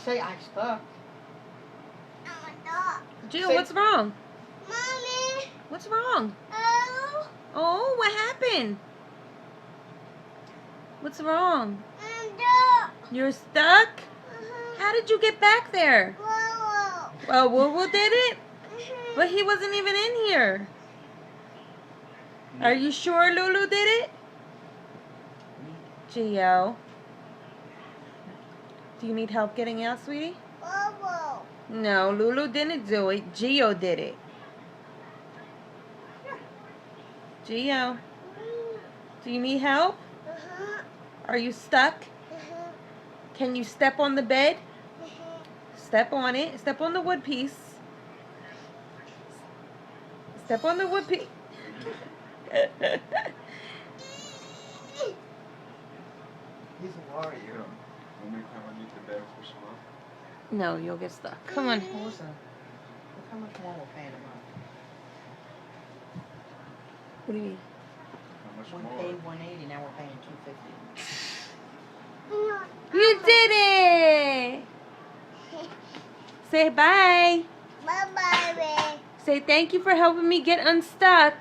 say I stuck. Gio, Say- what's wrong? Mommy. What's wrong? Oh. Oh, what happened? What's wrong? I'm stuck. You're stuck? How did you get back there? Whoa. Well, Woo did it? But he wasn't even in here. Are you sure Lulu did it? Gio. Do you need help getting out, sweetie? Whoa. No, Lulu didn't do it. Gio did it. Gio, do you need help? Are you stuck? Can you step on the bed? Step on it. Step on the wood piece. Step on the wood piece. He's a warrior. Want me to come underneath the bed for some more? No, you'll get stuck. Come on. Listen, look how much more we're paying a month. What do you mean? How much We more? paid 180, now we're paying 250. You did it! Say bye. Bye-bye, baby. Say thank you for helping me get unstuck.